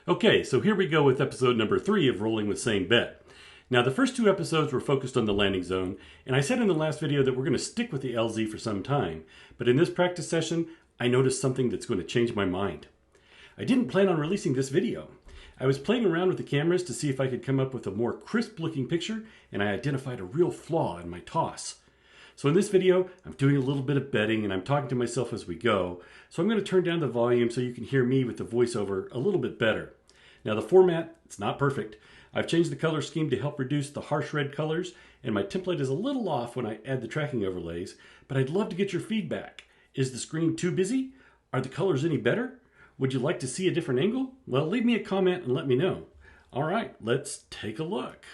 Okay, so here we go with episode number 3 of Rolling with Same Bet. Now, the first 2 episodes were focused on the landing zone, and I said in the last video that we're going to stick with the LZ for some time. But in this practice session, I noticed something that's going to change my mind. I didn't plan on releasing this video. I was playing around with the cameras to see if I could come up with a more crisp-looking picture, and I identified a real flaw in my toss. So in this video, I'm doing a little bit of betting and I'm talking to myself as we go. So I'm going to turn down the volume so you can hear me with the voiceover a little bit better. Now the format, it's not perfect. I've changed the color scheme to help reduce the harsh red colors, and my template is a little off when I add the tracking overlays, but I'd love to get your feedback. Is the screen too busy? Are the colors any better? Would you like to see a different angle? Well, leave me a comment and let me know. All right, let's take a look.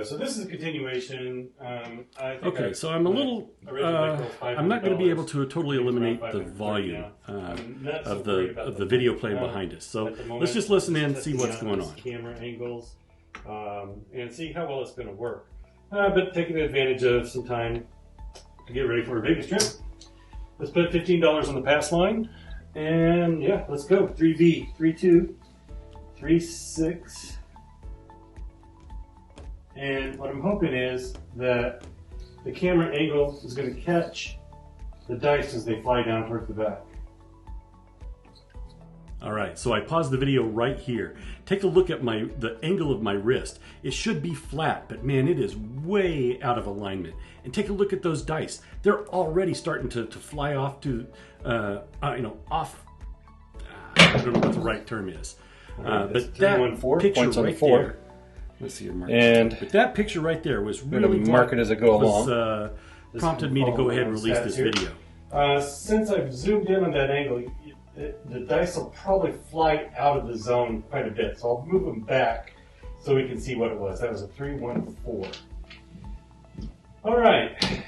So this is a continuation. Okay, so I'm a little, I'm not going to be able to totally eliminate the volume of the video playing behind us. So let's just listen in and see what's going on. Camera angles and see how well it's going to work. But taking advantage of some time to get ready for a Vegas trip. Let's put $15 on the pass line. And yeah, let's go. 3V, 3-2, 3-6. And what I'm hoping is that the camera angle is going to catch the dice as they fly down towards the back. All right, so I paused the video right here. Take a look at the angle of my wrist. It should be flat, but man, it is way out of alignment. And take a look at those dice. They're already starting to fly off to, off. I don't know what the right term is. But that picture right there. Let's see your mark. And but that picture right there was really mark it as I go along. Prompted me to go ahead and release this video. Since I've zoomed in on that angle, the dice will probably fly out of the zone quite a bit. So I'll move them back so we can see what it was. That was a 3-1-4. All right.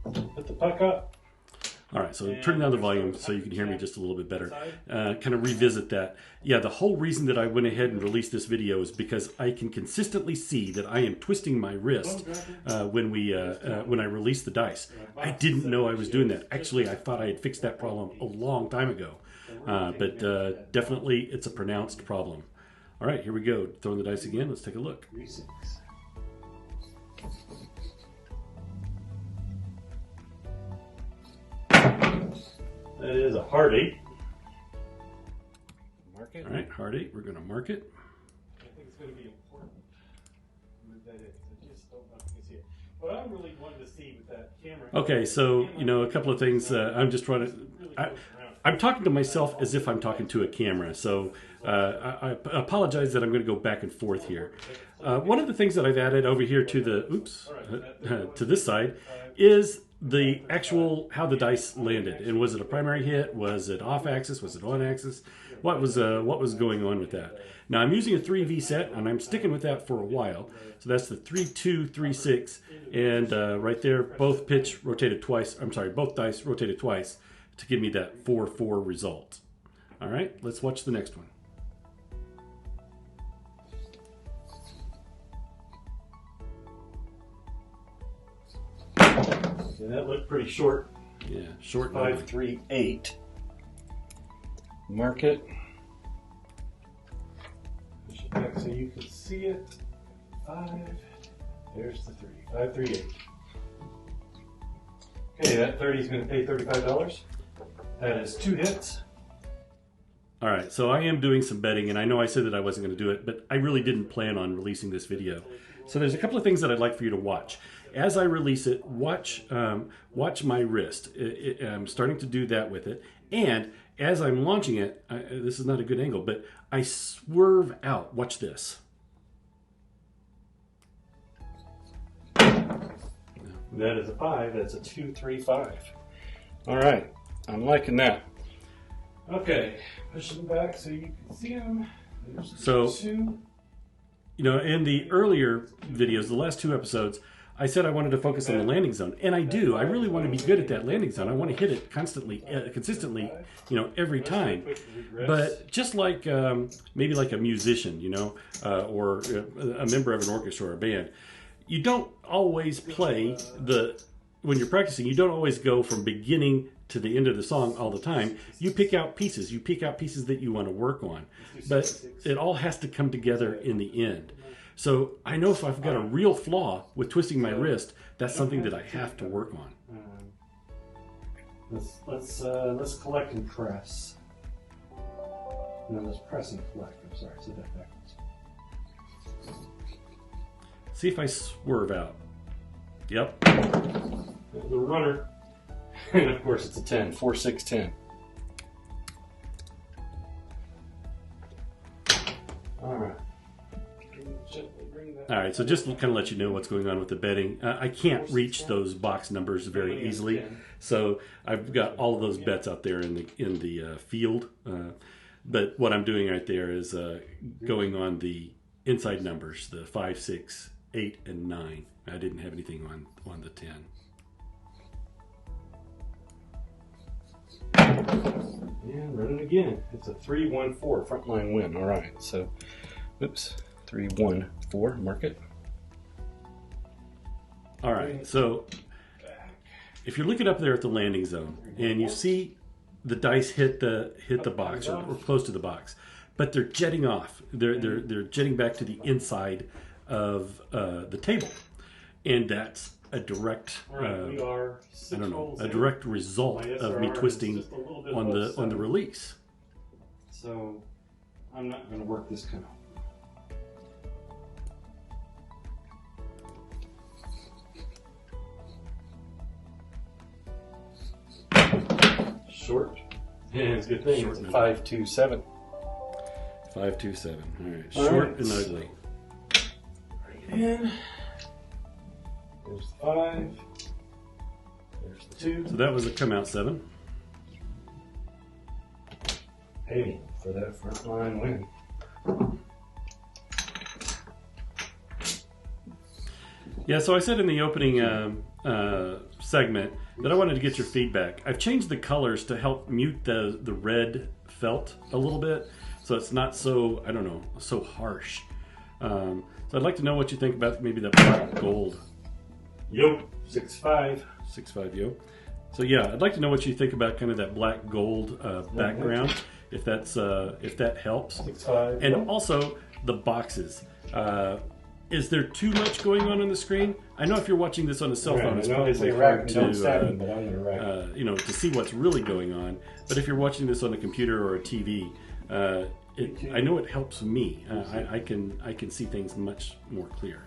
Put the puck up. All right, so turn down the volume so you can hear me just a little bit better. Kind of revisit that. Yeah, the whole reason that I went ahead and released this video is because I can consistently see that I am twisting my wrist when I release the dice. I didn't know I was doing that. Actually, I thought I had fixed that problem a long time ago. But definitely it's a pronounced problem. All right, here we go. Throwing the dice again. Let's take a look. 3-6. That is a hard 8. Mark it. All right, hard 8. We're going to mark it. I think it's going to be important to move that in. I just don't know if you can see it. What I really wanted to see with that camera. Okay, so a couple of things. I'm just trying to. I'm talking to myself as if I'm talking to a camera. So I apologize that I'm going to go back and forth here. One of the things that I've added over here to the to this side is the actual how the dice landed, and was it a primary hit? Was it off axis? Was it on axis? What was going on with that? Now I'm using a 3V set, and I'm sticking with that for a while. So that's the 3-2, 3-6, and right there, both pitch rotated twice. I'm sorry, both dice rotated twice to give me that 4-4 result. All right, let's watch the next one. Yeah, that looked pretty short. Yeah, short. 5-3-8. Mark it. Push it back so you can see it. 5. There's the 3. 5-3-8. Okay, that 30 is going to pay $35. That is 2 hits. All right, so I am doing some betting, and I know I said that I wasn't going to do it, but I really didn't plan on releasing this video. So there's a couple of things that I'd like for you to watch. As I release it, watch my wrist. I'm starting to do that with it. And as I'm launching it, this is not a good angle, but I swerve out. Watch this. That is a 5. That's a 2-3-5. All right. I'm liking that. Okay. Push them back so you can see them. There's so, 2. In the earlier videos, the last 2 episodes, I said I wanted to focus on the landing zone, and I do. I really want to be good at that landing zone. I want to hit it consistently, every time. But just like maybe like a musician, or a member of an orchestra or a band, you don't always play when you're practicing, you don't always go from beginning to the end of the song all the time. You pick out pieces. You pick out pieces that you want to work on. But it all has to come together in the end. So I know if I've got a real flaw with twisting my wrist, that's something that I have to work on. Let's collect and press. No, let's press and collect. I'm sorry, I said that backwards. See if I swerve out. Yep. The runner. And of course it's a 10. 4, 6, 10. Alright. Alright, so just to kind of let you know what's going on with the betting. I can't reach those box numbers very easily. So I've got all of those bets out there in the field. But what I'm doing right there is going on the inside numbers, the 5, 6, 8, and 9. I didn't have anything on the 10. And run it again. It's a 3, 1, 4 frontline win. All right. So, oops, 3, 1, 4. Mark it. All right. So if you're looking up there at the landing zone and you see the dice hit the box or close to the box, but they're jetting off. They're jetting back to the inside of the table, and that's a direct a direct result of me twisting on the release. So I'm not going to work this kind of short. Yeah, it's a good thing. Short. It's 5, 2, 7. 5, 2, 7. All right. Short and ugly. In. There's the 5. There's the 2. So that was a come out 7. Hey, for that front line win. Yeah, so I said in the opening segment that I wanted to get your feedback. I've changed the colors to help mute the red felt a little bit, so it's not so, I don't know, so harsh. So I'd like to know what you think about maybe that black gold. Yo, 6-5. 6-5 yo. So yeah, I'd like to know what you think about kind of that black gold background, if that helps. 6-5. And also the boxes. Is there too much going on the screen? I know if you're watching this on a cell phone, it's probably hard to to see what's really going on. But if you're watching this on a computer or a TV, I know it helps me. I can see things much more clear.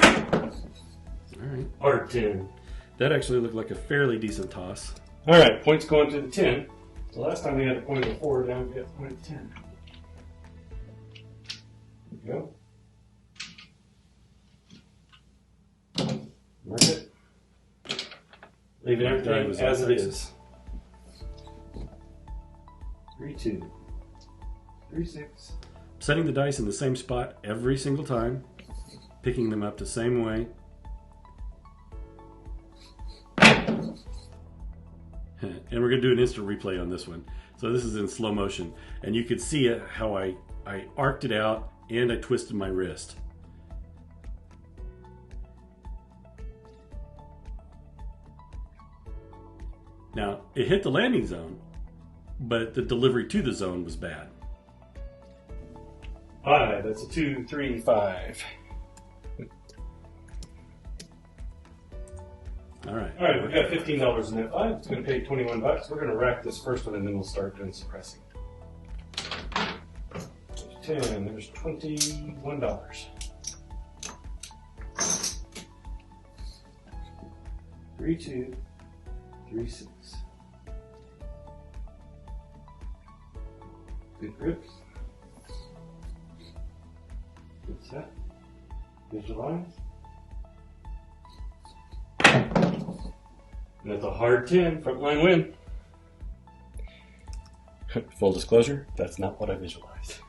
All right. Hard 10. That actually looked like a fairly decent toss. All right, points going to the 10. So last time we had a point of 4, now we got a point of 10. There we go. Mark it. Leaving everything as it is. 3, 2. 3, 6. Setting the dice in the same spot every single time. Picking them up the same way. And we're going to do an instant replay on this one. So this is in slow motion. And you could see how I arced it out and I twisted my wrist. Now, it hit the landing zone, but the delivery to the zone was bad. 5. That's a 2, 3, 5. All right. All right, we've got $15 in that 5. It's going to pay $21. We're going to rack this first one, and then we'll start doing suppressing. 10. There's $21. 3, 2, 3, 6. Good grips. Good set. Visualize. And that's a hard 10, frontline win. Full disclosure, that's not what I visualized.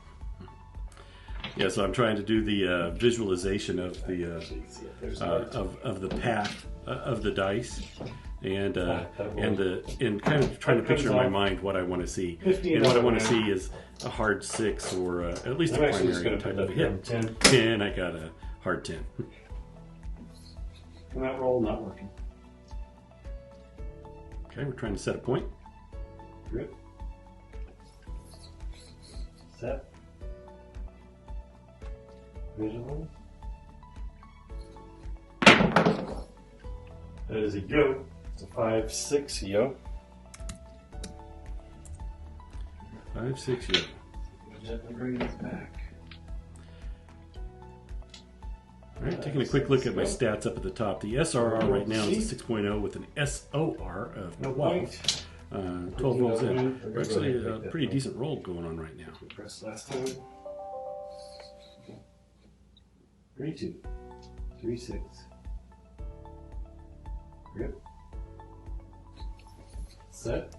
Yeah, so I'm trying to do the visualization of the of the path of the dice, and kind of trying to picture in my mind what I want to see. And what I want to see is a hard 6 or at least a primary type of hit. 10. I got a hard 10. And that roll not working. Okay, we're trying to set a point. Good. Set. Visualize. That is a yo. It's a 5-6 yo. 5-6 yo. Gently bring this back. All right, taking a quick look at my stats up at the top. The SRR right now is a 6.0 with an SOR of 12. 12 rolls in. Actually, a pretty decent roll going on right now. Press last time. 3-2. 3-6. Grip. Set.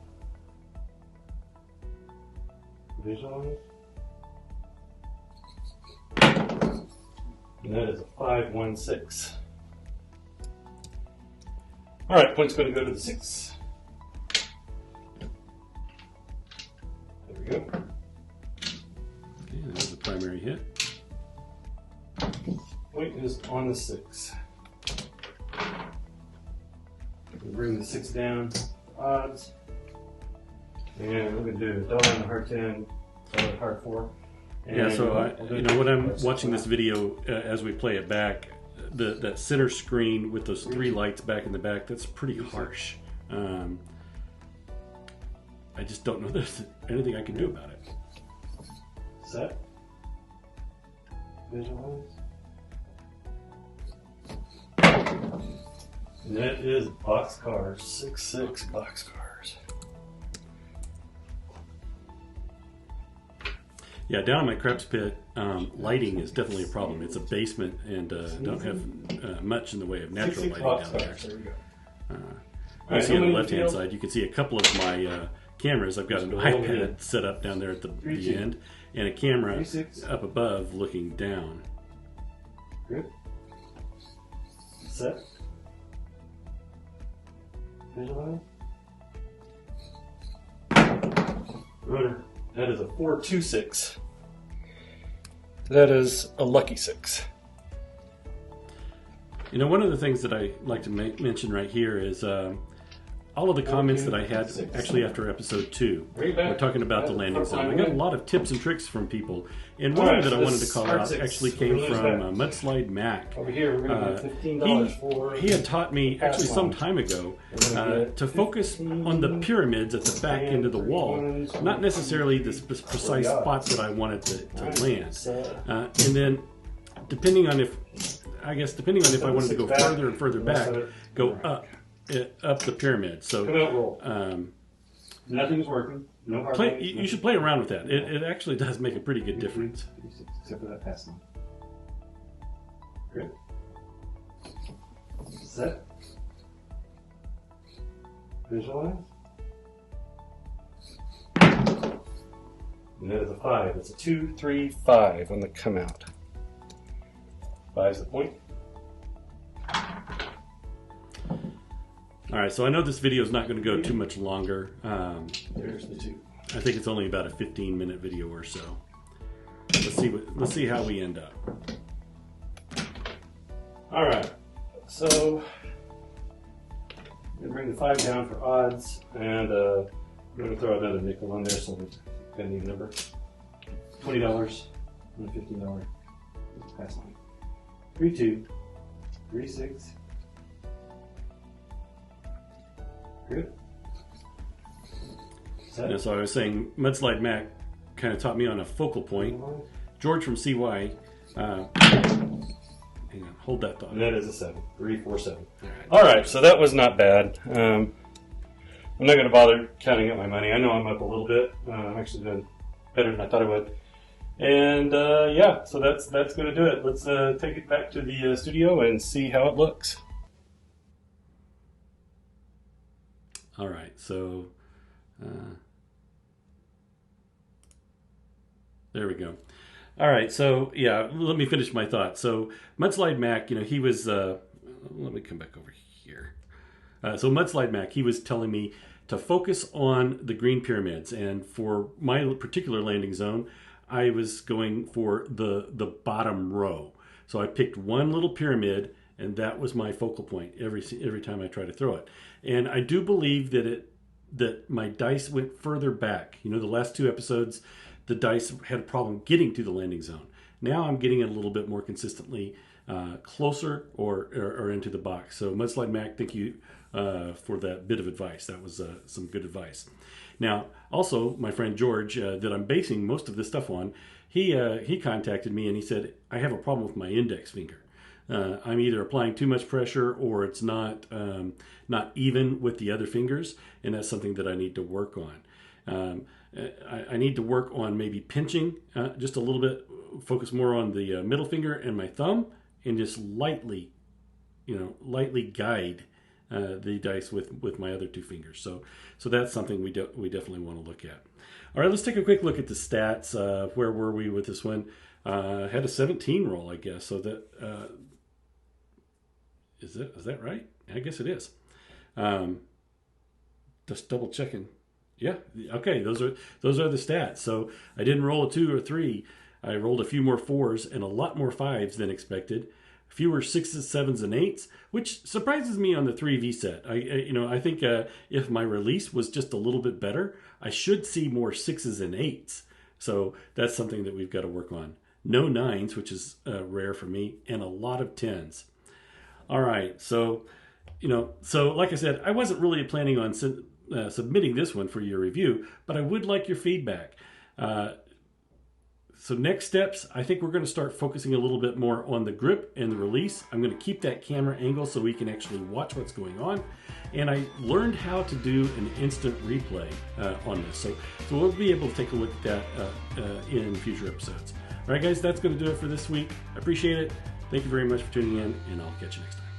Visualize. And that is a 5-1-6. All right, point's going to go to the 6. There we go. Okay, there's a primary hit. Point is on the 6. We'll bring the 6 down. Odds. And we're going to do a dollar and a hard 10, dollar hard 4. Yeah, so when I'm watching this video as we play it back, that center screen with those 3 lights back in the back, that's pretty harsh. I just don't know there's anything I can do about it. Set. Visualize. And that is boxcars, 6-6 boxcars. Yeah, down in my craps pit, lighting is definitely a problem. It's a basement and don't have much in the way of natural lighting down there. There we go. You see on the left-hand side, you can see a couple of my cameras. I've got an iPad set up down there at the end and a camera up above looking down. Good. Set. Visualize. Rotor. That is a 4-2-6. That is a lucky 6. You know, one of the things that I like to mention right here is all of the comments that I had actually after episode 2. We're talking about the landing zone. I got a lot of tips and tricks from people, and one that I wanted to call out actually came from Mudslide Mac. Over here, we're going to put $15 for. He had taught me actually some time ago to focus on the pyramids at the back end of the wall, not necessarily the precise spots that I wanted to land. And then, depending on if I wanted to go further and further back, go up the pyramid. So nothing's working. No hard you should play around with that. It actually does make a pretty good difference. Except for that pass line. Good. Set. Visualize. And that is a 5. It's a 2-3-5 on the come out. 5 is the point. All right, so I know this video is not going to go too much longer. There's the 2. I think it's only about a 15-minute video or so. Let's see how we end up. All right, so I'm going to bring the 5 down for odds, and I'm going to throw another nickel on there, so we've got an even number. $20 and a $15 pass line. 3-2, 3-6. Good. Yeah, so I was saying, Mudslide Mac kind of taught me on a focal point. George from CY, hang on, hold that thought. And that is a 7. 3-4-7. All right, so that was not bad. I'm not going to bother counting up my money. I know I'm up a little bit. I'm actually doing better than I thought I would. And yeah, so that's going to do it. Let's take it back to the studio and see how it looks. All right, so there we go. All right, so yeah, let me finish my thought. So Mudslide Mac, he was. Let me come back over here. So Mudslide Mac, he was telling me to focus on the green pyramids, and for my particular landing zone, I was going for the bottom row. So I picked one little pyramid, and that was my focal point every time I try to throw it. And I do believe that my dice went further back. You know, the last 2 episodes, the dice had a problem getting to the landing zone. Now I'm getting it a little bit more consistently closer or into the box. So Mudslide Mac, thank you for that bit of advice. That was some good advice. Now, also, my friend George, that I'm basing most of this stuff on, he contacted me and he said, I have a problem with my index finger. I'm either applying too much pressure or it's not even with the other fingers, and that's something that I need to work on. I need to work on maybe pinching just a little bit, focus more on the middle finger and my thumb, and just lightly guide the dice with my other 2 fingers. So that's something we definitely want to look at. All right, let's take a quick look at the stats. Where were we with this one? Had a 17 roll, I guess. So that is that right? I guess it is. Just double checking. Yeah. Okay. Those are the stats. So I didn't roll a 2 or 3. I rolled a few more 4s and a lot more 5s than expected. Fewer 6s, 7s, and 8s, which surprises me on the 3V set. I think if my release was just a little bit better, I should see more 6s and 8s. So that's something that we've got to work on. No 9s, which is rare for me, and a lot of 10s. All right, so like I said, I wasn't really planning on submitting this one for your review, but I would like your feedback. So next steps, I think we're going to start focusing a little bit more on the grip and the release. I'm going to keep that camera angle so we can actually watch what's going on. And I learned how to do an instant replay on this. So we'll be able to take a look at that in future episodes. All right, guys, that's going to do it for this week. I appreciate it. Thank you very much for tuning in, and I'll catch you next time.